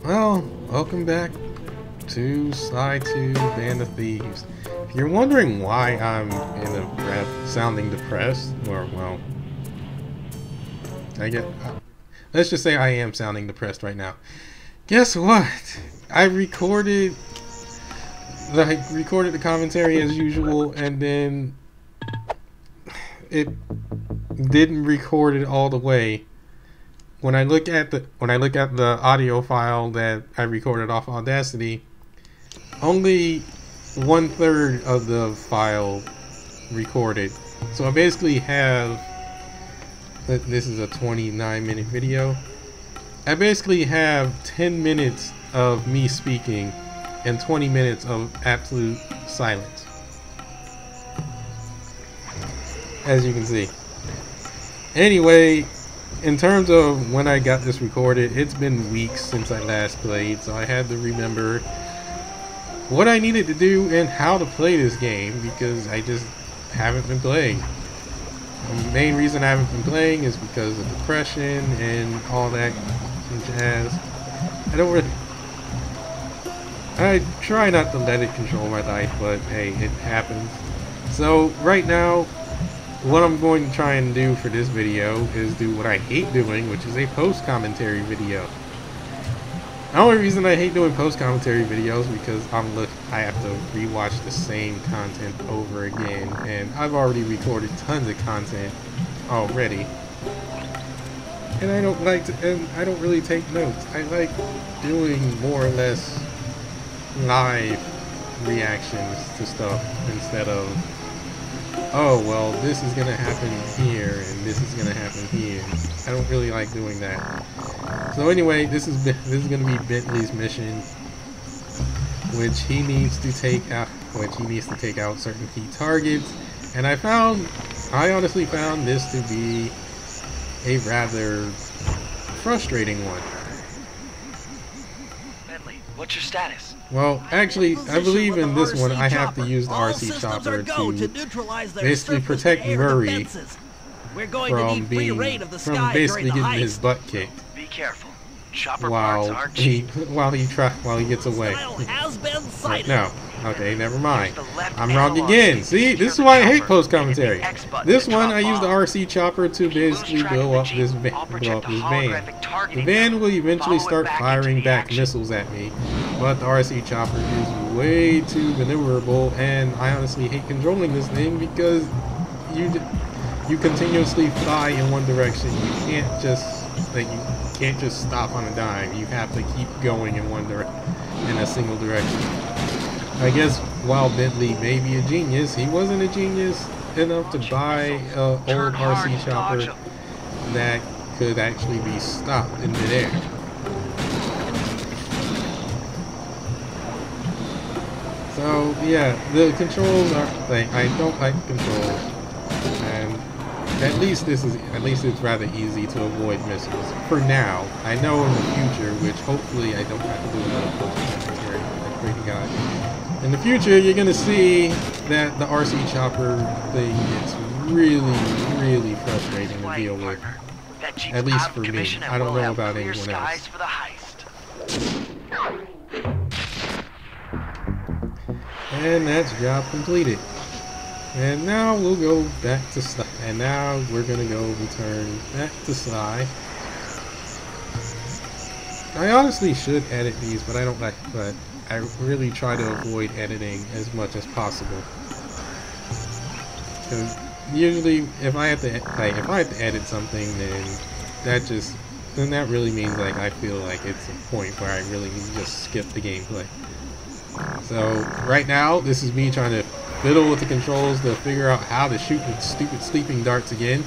Well, welcome back to Side 2 Band of Thieves. If you're wondering why I'm in a breath sounding depressed, or, well, let's just say I am sounding depressed right now. Guess what? I recorded the commentary as usual, and then it didn't record it all the way. When I look at the audio file that I recorded off Audacity, only 1/3 of the file recorded. So I basically have, this is a 29-minute video. I basically have 10 minutes of me speaking and 20 minutes of absolute silence, as you can see. Anyway, in terms of when I got this recorded, it's been weeks since I last played, so I had to remember what I needed to do and how to play this game, because I just haven't been playing. The main reason I haven't been playing is because of depression and all that jazz. I try not to let it control my life, but hey, it happens. So right now, what I'm going to try and do for this video is do what I hate doing, which is a post-commentary video. The only reason I hate doing post-commentary videos is because I have to rewatch the same content over again, and I've already recorded tons of content already. And I don't really take notes. I like doing more or less live reactions to stuff instead of, oh, well, this is gonna happen here and this is gonna happen here. I don't really like doing that. So anyway, this is gonna be Bentley's mission, which he needs to take out certain key targets. And I honestly found this to be a rather frustrating one. Bentley, what's your status? Well, actually, I believe in this one I have to use the RC chopper to basically protect Murray from basically getting his butt kicked. Be careful. Chopper while parts aren't cheap. while he gets away. Right, no. Okay, never mind. I'm wrong again. See, this is why I hate post commentary. This one I use the RC chopper to basically blow up this van. The van will eventually start firing back missiles at me, but the RC chopper is way too maneuverable, and I honestly hate controlling this thing because you continuously fly in one direction. You can't just stop on a dime. You have to keep going in a single direction. I guess while Bentley may be a genius, he wasn't a genius enough to buy an old RC chopper that could actually be stopped in midair. So yeah, the controls are I don't like controls, and at least it's rather easy to avoid missiles for now. I know in the future, which hopefully I don't have to do another post-commentary. I pray to God. In the future, you're gonna see that the RC chopper thing gets really, really frustrating to deal with. At least for me. I don't know about anyone else. And that's job completed. And now we'll go back to Sly. And now we're gonna go return back to Sly. I honestly should edit these, but I don't like. But I really try to avoid editing as much as possible. Because usually, if I have to edit something, then that really means like I feel like it's a point where I really need to just skip the gameplay. So right now, this is me trying to fiddle with the controls to figure out how to shoot the stupid sleeping darts again.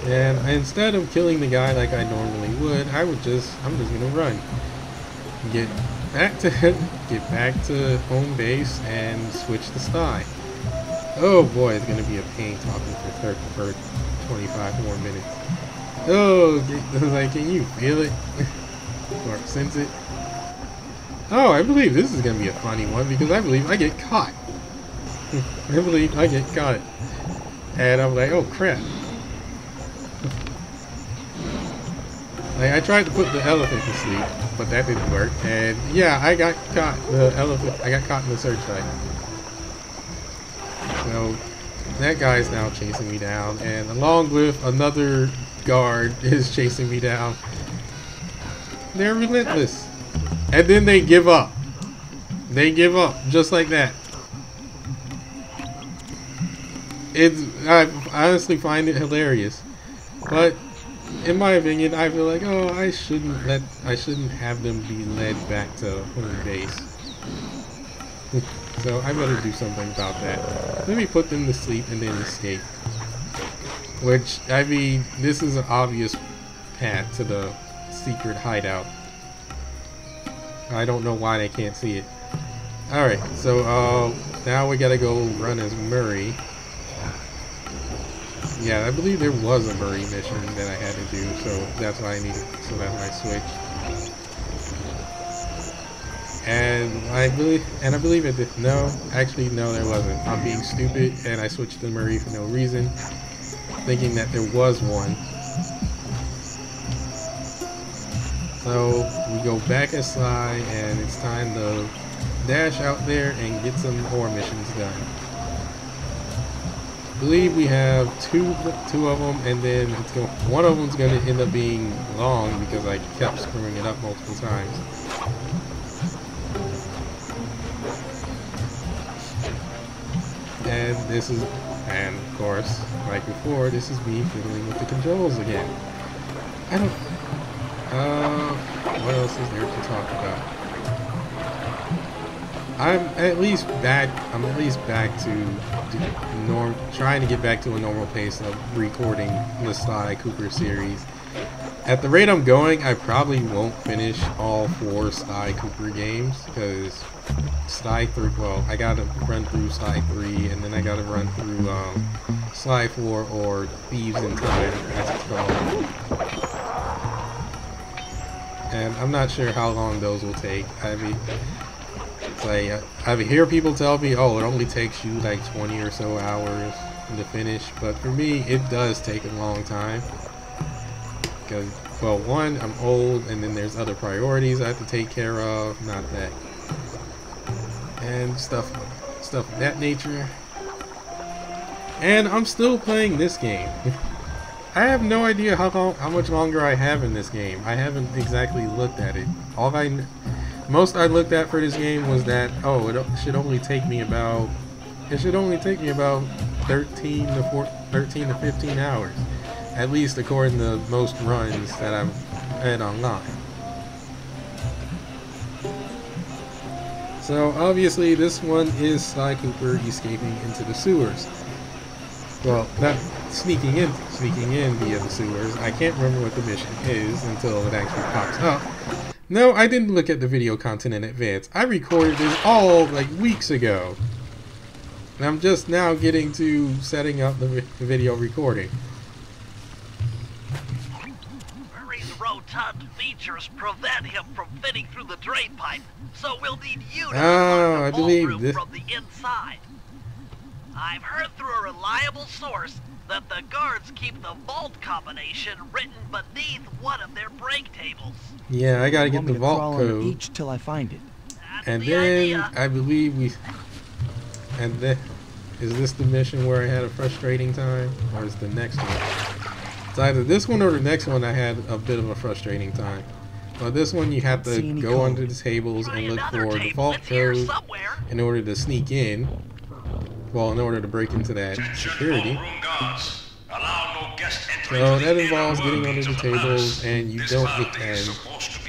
And instead of killing the guy like I normally would, I'm just gonna run. Get back to home base and switch to Sly. Oh boy, it's gonna be a pain talking for 25 more minutes. Oh, like, can you feel it? Or sense it? Oh, I believe this is gonna be a funny one because I believe I get caught. I believe I get caught. And I'm like, oh crap. Like, I tried to put the elephant to sleep, but that didn't work. And yeah, I got caught. I got caught in the searchlight. So that guy's now chasing me down, and along with another guard is chasing me down. They're relentless, and then they give up. They give up just like that. I honestly find it hilarious, but in my opinion, I feel like, oh, I shouldn't have them be led back to home base. So I better do something about that. Let me put them to sleep and then escape. Which, I mean, this is an obvious path to the secret hideout. I don't know why they can't see it. Alright, so now we gotta go run as Murray. Yeah, I believe there was a Murray mission that I had to do, so that's why I needed, so that's why I switched. And I believe it did. No, actually, no, there wasn't. I'm being stupid, and I switched to Murray for no reason, thinking that there was one. So we go back as Sly, and it's time to dash out there and get some more missions done. I believe we have two of them, and then one of them's going to end up being long because I kept screwing it up multiple times. And of course, like before, this is me fiddling with the controls again. What else is there to talk about? I'm at least back to trying to get back to a normal pace of recording the Sly Cooper series. At the rate I'm going, I probably won't finish all 4 Sly Cooper games, because Sly 3, well, I gotta run through Sly 3, and then I gotta run through Sly 4 or Thieves in Time, as it's called. And I'm not sure how long those will take. I mean, it's like, I hear people tell me, oh, it only takes you like 20 or so hours to finish, but for me, it does take a long time. Because, well, one, I'm old, and then there's other priorities I have to take care of, not that, and stuff of that nature. And I'm still playing this game. I have no idea how much longer I have in this game. I haven't exactly looked at it. Most I looked at for this game was that, oh, it should only take me about 13 to 15 hours, at least according to most runs that I've had online. So obviously this one is Sly Cooper escaping into the sewers. Well, not sneaking in via the sewers. I can't remember what the mission is until it actually pops up. No, I didn't look at the video content in advance. I recorded this all like weeks ago. And I'm just now getting to setting up the video recording. Murray's rotund features prevent him from fitting through the drain pipe, so we'll need you to unlock the vault room from the inside. I've heard through a reliable source that the guards keep the vault combination written beneath one of their break tables. Yeah, I gotta get the vault code. Each till I find it. And then I believe is this the mission where I had a frustrating time, or is the next one? It's either this one or the next one I had a bit of a frustrating time. But this one you have to go under the tables and look for the vault code in order to sneak in. Well, in order to break into that security. So that involves getting under the tables, and you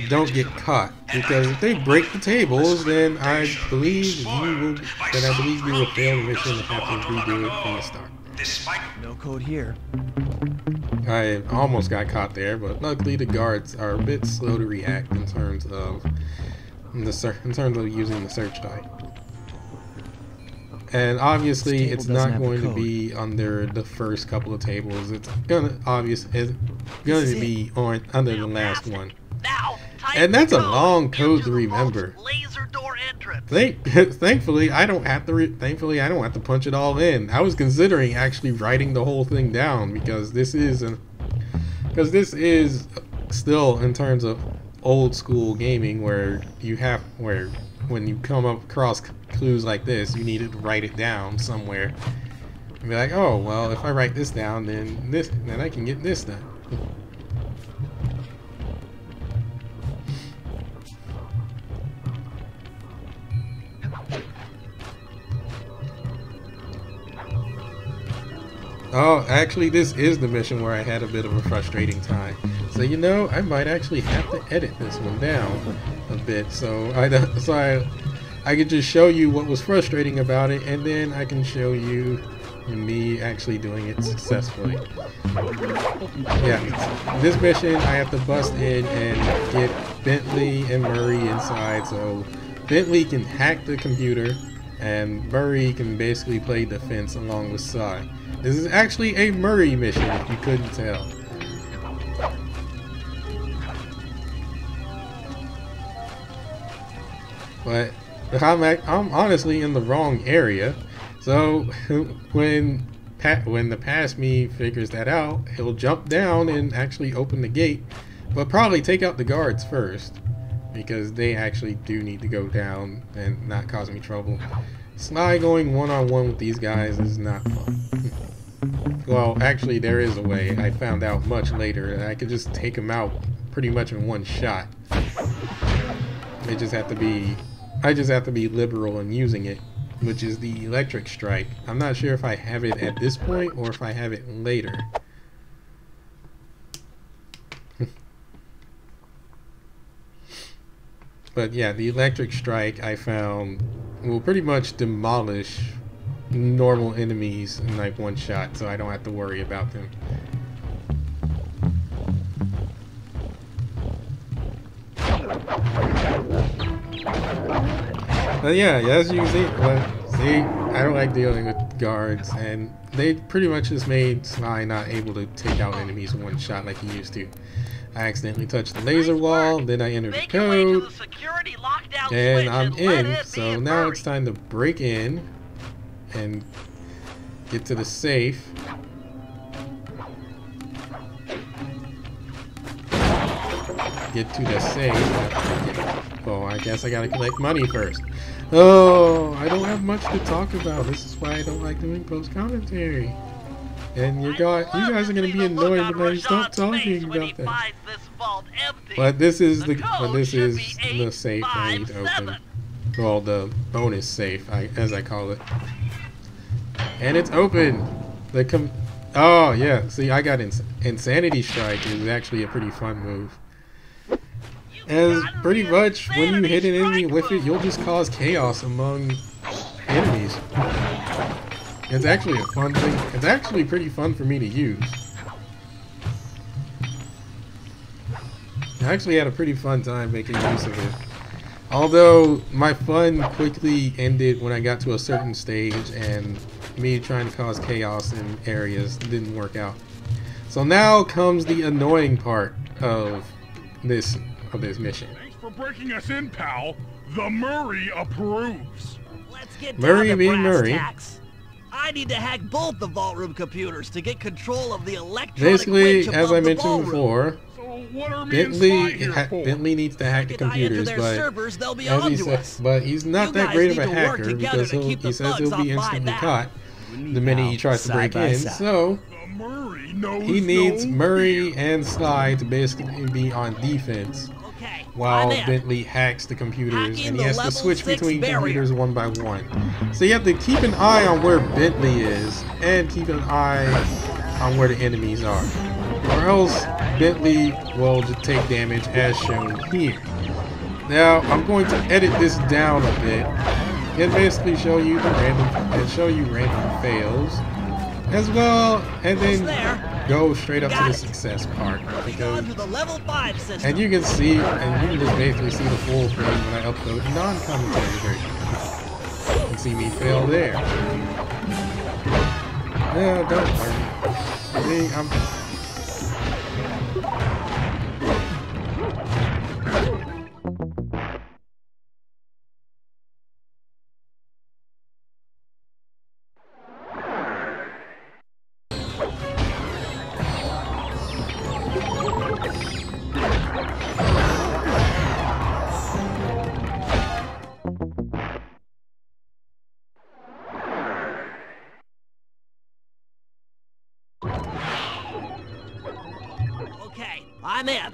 don't get caught, because if they break the tables, then I believe you will fail the mission and have to redo it from the start. No code here. I almost got caught there, but luckily the guards are a bit slow to react in terms of using the searchlight. And obviously, it's not going to be under the first couple of tables. It's gonna be under the last one. And that's a long code to remember. Thankfully, I don't have to punch it all in. I was considering actually writing the whole thing down, because this is still in terms of old school gaming, where when you come across clues like this, you need to write it down somewhere and be like, oh well, if I write this down, then I can get this done. Oh, actually, this is the mission where I had a bit of a frustrating time. So you know, I might actually have to edit this one down a bit, so I could just show you what was frustrating about it, and then I can show you me actually doing it successfully. Yeah, this mission I have to bust in and get Bentley and Murray inside, so Bentley can hack the computer, and Murray can basically play defense along with Cy. This is actually a Murray mission, if you couldn't tell. But I'm honestly in the wrong area. So when the past me figures that out, he'll jump down and actually open the gate, but probably take out the guards first, because they actually do need to go down and not cause me trouble. Sly going one-on-one with these guys is not fun. Well, actually, there is a way. I found out much later that I could just take them out pretty much in one shot. I just have to be liberal in using it, which is the electric strike. I'm not sure if I have it at this point or if I have it later. But yeah, the electric strike I found will pretty much demolish normal enemies in like one shot, so I don't have to worry about them. But yeah, as you can see, I don't like dealing with guards, and they pretty much just made Sly not able to take out enemies in one shot like he used to. I accidentally touched the laser wall, then I entered the code, and I'm in. So now it's time to break in and get to the safe. Get to the safe. Oh, I guess I gotta collect money first. Oh, I don't have much to talk about. This is why I don't like doing post commentary. And you guys are gonna be annoyed when I stop talking about that. But this is the safe I need to open. Well, the bonus safe, as I call it. And it's open. Oh yeah, see, I got Insanity Strike is actually a pretty fun move. As pretty much when you hit an enemy with it, you'll just cause chaos among enemies. It's actually a fun thing. It's actually pretty fun for me to use. I actually had a pretty fun time making use of it. Although my fun quickly ended when I got to a certain stage and me trying to cause chaos in areas didn't work out. So now comes the annoying part of this mission. Thanks for breaking us in, pal. The Murray approves. Let's get Murray down to being brass Murray. tacks. I need to hack both the vault room computers to get control of the electronic Basically, winch as above I the mentioned ballroom. before, So what are me and Sly here for? Bentley needs to hack the Second I enter computers, their but servers, they'll be as he onto says, us. but he's not You that guys great of need a to work hacker together because to keep he the says thugs he'll be off my instantly back. caught the minute he tries to break in. So The Murray knows he needs no Murray fear. and Sly to basically be on defense Okay, while I'm in. Bentley hacks the computers, Hacking and he the has to level switch 6 between barrier. computers one by one. So you have to keep an eye on where Bentley is and keep an eye on where the enemies are, or else Bentley will just take damage as shown here. Now I'm going to edit this down a bit and basically show you random fails as well, and then go straight up to the success part. Going to the level 5 system. And you can see, and you can just basically see the full thing when I upload non-commentary version. You can see me fail there. No, don't worry. See, I'm... Okay, I'm in.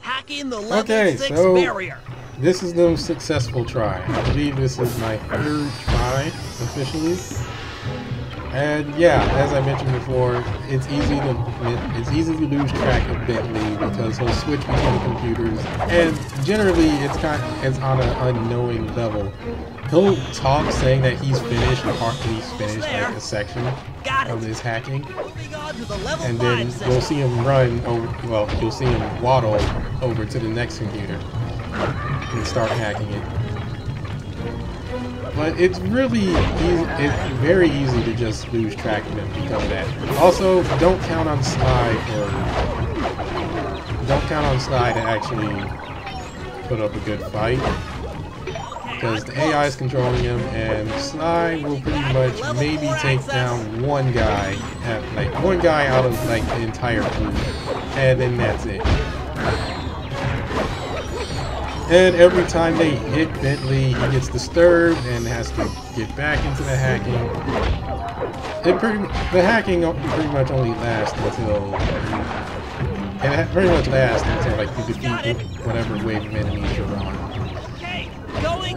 Hacking the level Okay, 6 so barrier. this is the successful try. I believe this is my third try officially. And yeah, as I mentioned before, it's easy to lose track of Bentley because he'll switch between computers, and generally it's on an unknowing level. He'll talk saying that he's finished like a section of his hacking, and then you'll see him run over. Well, you'll see him waddle over to the next computer and start hacking it. But it's really easy, it's very easy to just lose track of him because of that. Also, don't count on Sly to actually put up a good fight, because the AI is controlling him, and Sly will pretty much maybe take down one guy out of like the entire group, and then that's it. And every time they hit Bentley, he gets disturbed and has to get back into the hacking. The hacking pretty much only lasts until like you defeat whatever wave of enemies you're on.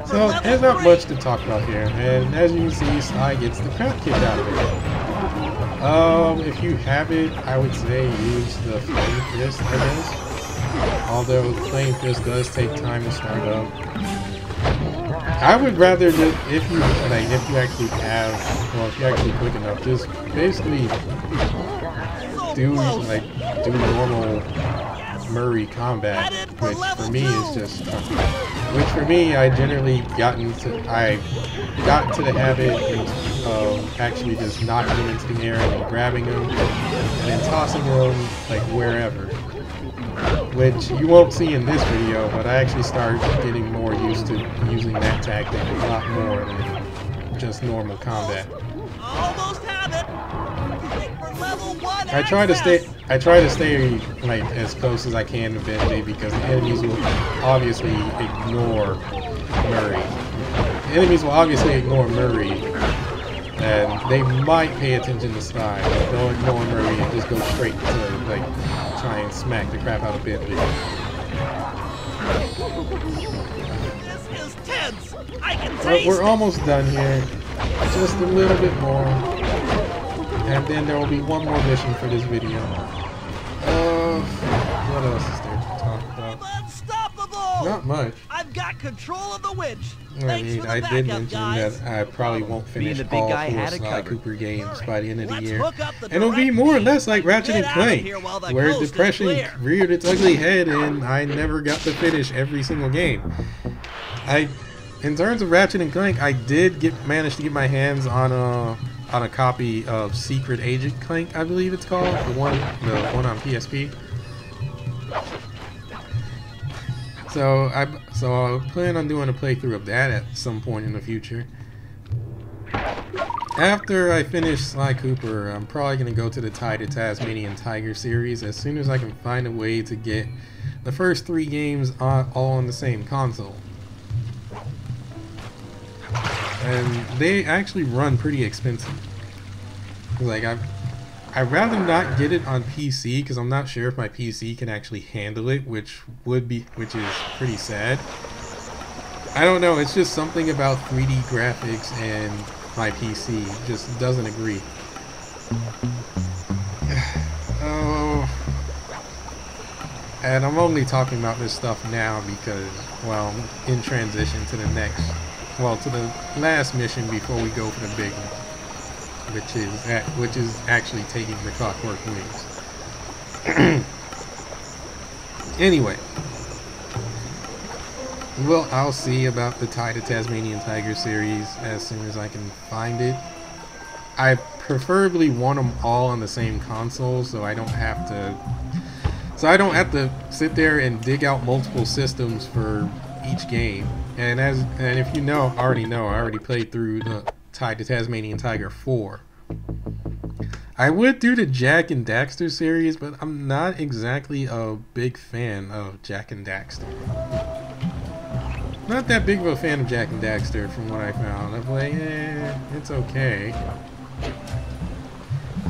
So there's not much to talk about here, and as you can see, Sly gets the crap kicked out of it. If you have it, I would say use the Flame Fist, I guess. Although Flame Fist does take time to start up. I would rather just, if you actually quick enough, just basically do normal Murray combat, which for me I generally got into the habit of actually just knocking him into the air and grabbing him and then tossing him like wherever. Which you won't see in this video, but I actually started getting more used to using that tactic a lot more than just normal combat. Almost have it. For level 1 I try to stay like as close as I can to Bentley because the enemies will obviously ignore Murray. And they might pay attention to Sly, but they'll ignore Murray and just go straight to like try and smack the crap out of Bentley. This is tense. I can But taste we're almost done here. Just a little bit more. And then there will be one more mission for this video. What else is there to talk about? Unstoppable! Not much. I've got control of the winch. I mean, I did mention that I probably won't finish all 4 Sly Cooper games by the end of the year. And it'll be more or less like Ratchet & Clank, where depression reared its ugly head and I never got to finish every single game. In terms of Ratchet & Clank, I did manage to get my hands on a copy of Secret Agent Clank, I believe it's called, the one on PSP. So I plan on doing a playthrough of that at some point in the future. After I finish Sly Cooper, I'm probably going to go to the Tide of Tasmanian Tiger series as soon as I can find a way to get the first 3 games all on the same console. And they actually run pretty expensive. Like I'd rather not get it on PC because I'm not sure if my PC can actually handle it, which is pretty sad. I don't know, it's just something about 3D graphics and my PC just doesn't agree. Oh, and I'm only talking about this stuff now because, well, in transition to the last mission before we go for the big one. Which is actually taking the Clockwork Wings. Anyway, well, I'll see about the Tide of Tasmanian Tiger series as soon as I can find it. I preferably want them all on the same console, so I don't have to sit there and dig out multiple systems for each game. And if you already know, I already played through the Tide to Tasmanian Tiger 4. I would do the Jak and Daxter series, but I'm not exactly a big fan of Jak and Daxter. Not that big of a fan of Jak and Daxter from what I found. I'm like, it's okay.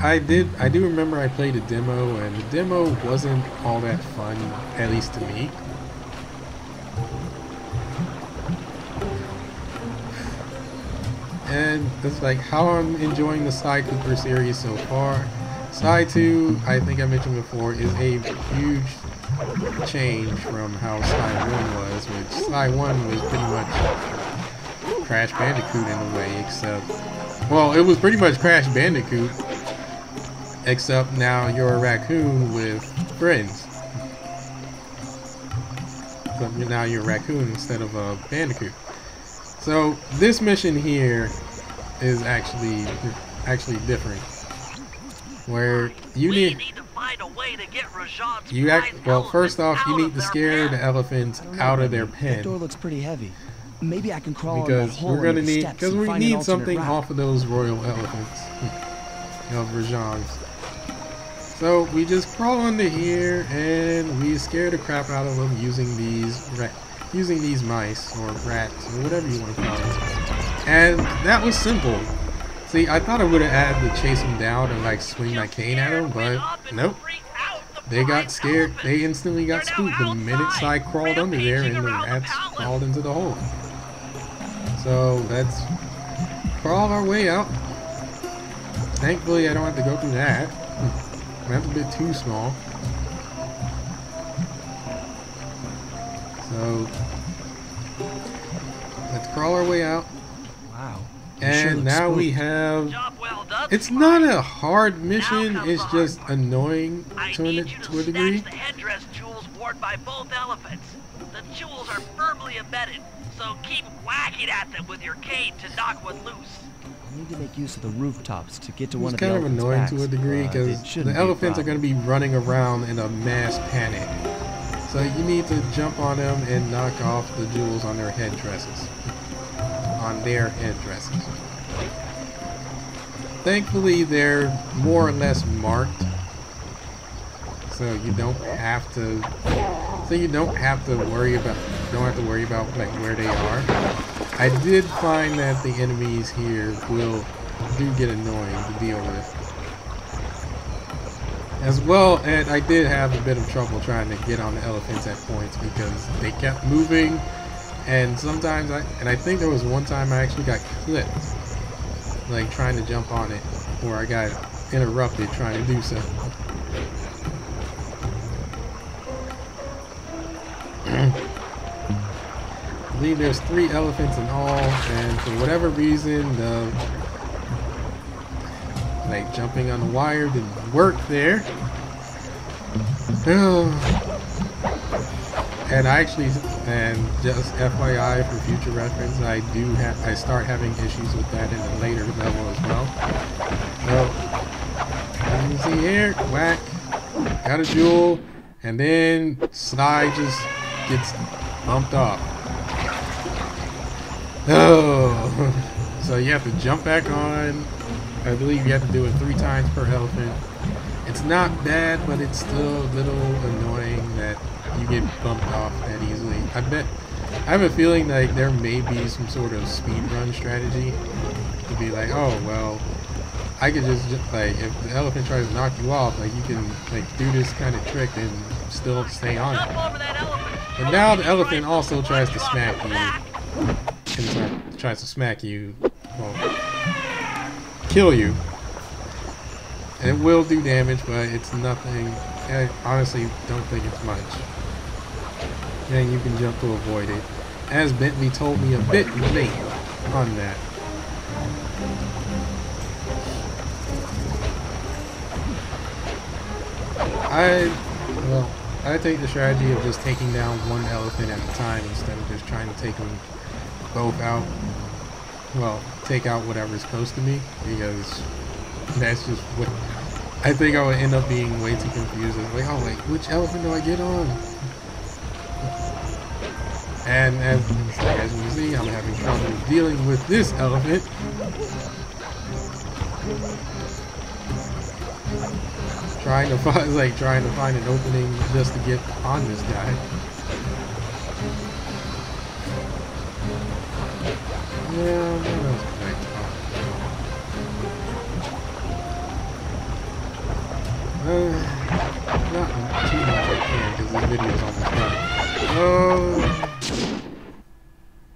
I do remember I played a demo, and the demo wasn't all that fun, at least to me. And it's like how I'm enjoying the Sly Cooper series so far. Sly 2, I think I mentioned before, is a huge change from how Sly 1 was, which Sly 1 was pretty much Crash Bandicoot in a way, except, well, it was pretty much Crash Bandicoot, except now you're a raccoon with friends. So now you're a raccoon instead of a bandicoot. So this mission here is actually different, where you need to find a way to get Rajan's well, first off, you need to scare the elephants out of their pen. That door looks pretty heavy. Maybe I can crawl Because in that hole we're gonna under the need, steps because and we find an need alternate something route. off of those royal elephants of Rajan's. So we just crawl under here and we scare the crap out of them using these mice or rats or whatever you want to call them. And that was simple. See, I thought I would have had to chase them down and like swing my cane at them, but nope. They got scared. They instantly got spooked the minute Sly crawled under there and the rats crawled into the hole. So let's crawl our way out. Thankfully, I don't have to go through that. That's a bit too small. So let's crawl our way out. Wow. And now we have. It's not a hard mission. It's just annoying to a degree. The headdress jewels worn by both elephants. The jewels are firmly embedded, so keep whacking at them with your cane to knock one loose. I need to make use of the rooftops to get to one It's of the kind of elephants' annoying backs, to a degree but because it the shouldn't be a elephants are going to problem. be running around in a mass panic. So you need to jump on them and knock off the jewels on their headdresses. Thankfully, they're more or less marked, so you don't have to. Worry about like where they are. I did find that the enemies here do get annoying to deal with. As well, and I did have a bit of trouble trying to get on the elephants at points because they kept moving, and sometimes I think there was one time I actually got clipped, like trying to jump on it, or I got interrupted trying to do so. I believe there's 3 elephants in all, and for whatever reason, like jumping on the wire didn't work there. And just FYI for future reference, I start having issues with that in a later level as well. So, as you can see here, whack, got a jewel, and then Sly just gets bumped off. Oh, so you have to jump back on. I believe you have to do it 3 times per elephant. It's not bad, but it's still a little annoying that you get bumped off that easily. I have a feeling like there may be some sort of speedrun strategy to be like, oh well, I could just like, if the elephant tries to knock you off, like you can like do this kind of trick and still stay on it. But now the elephant also tries to smack you. Tries to smack you, well, kill you. It will do damage, but it's nothing. I honestly don't think it's much. And you can jump to avoid it. As Bentley told me a bit late on that. I take the strategy of just taking down one elephant at a time instead of just trying to take them both out. Well, take out whatever's close to me, because that's just what I think I would end up being way too confused. Like, oh, like which elephant do I get on? And as you can see, I'm having trouble dealing with this elephant. Trying to find an opening just to get on this guy. Yeah, what else can I Not too much I can because this video is almost done.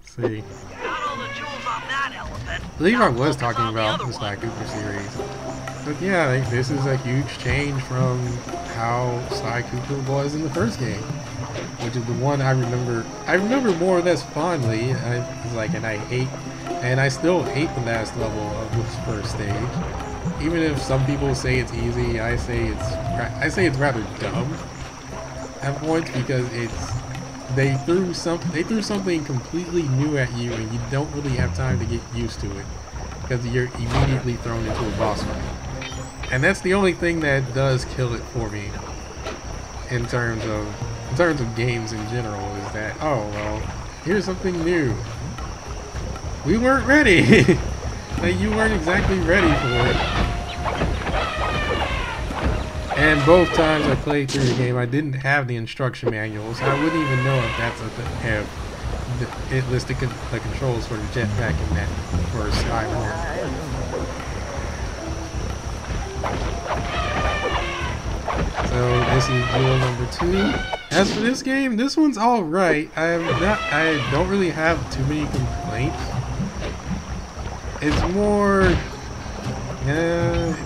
Let's see. Got all the jewels on that elephant. I believe I Now was focus talking on the about other the Sly one. Cooper series. But yeah, like, this is a huge change from how Sly Cooper was in the first game, which is the one I remember. I remember more or less fondly. And I still hate the last level of this first stage. Even if some people say it's easy, I say it's rather dumb at points because they threw something completely new at you and you don't really have time to get used to it because you're immediately thrown into a boss fight. And that's the only thing that does kill it for me in terms of games in general, is that, oh well, here's something new. We weren't ready. Like, you weren't exactly ready for it. And both times I played through the game, I didn't have the instruction manuals. I wouldn't even know if that's it listed the controls for the jetpack in that first Sky War. So this is rule number 2. As for this game, this one's alright. I don't really have too many complaints. It's more,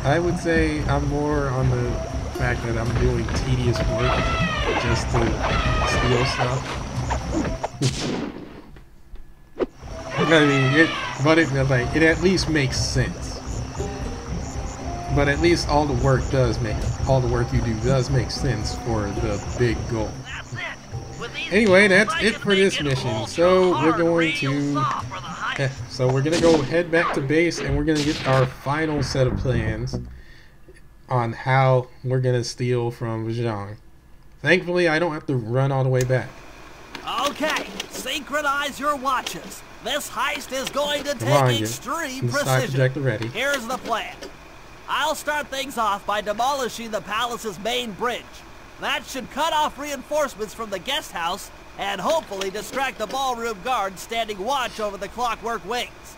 I would say I'm more on the fact that I'm doing tedious work just to steal stuff. I mean, it at least makes sense. But at least all the work you do does make sense for the big goal. That's it. With these Anyway, jewels, that's I it can for make this it mission. hold So your we're heart going real to soft for the height. so we're gonna go head back to base and we're gonna get our final set of plans on how we're gonna steal from Zhang. Thankfully, I don't have to run all the way back. Okay, synchronize your watches. This heist is going to Come on, take get extreme the side precision. projector ready. Here's the plan. I'll start things off by demolishing the palace's main bridge. That should cut off reinforcements from the guest house and hopefully distract the ballroom guards standing watch over the clockwork wings.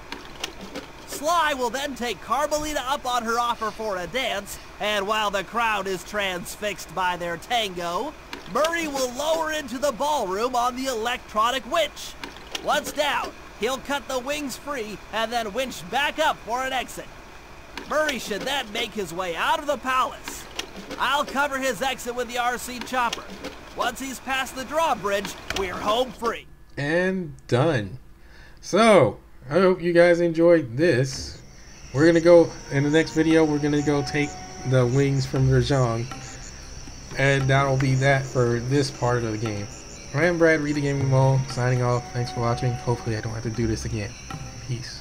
Sly will then take Carmelita up on her offer for a dance, and while the crowd is transfixed by their tango, Murray will lower into the ballroom on the electronic winch. Once down, he'll cut the wings free and then winch back up for an exit. Murray should then make his way out of the palace. I'll cover his exit with the RC chopper. Once he's past the drawbridge, we're home free. And done. So, I hope you guys enjoyed this. We're gonna go, in the next video, we're gonna go take the wings from Zhang. And that'll be that for this part of the game. I am Brad, Read the Gaming Mole, signing off. Thanks for watching. Hopefully I don't have to do this again. Peace.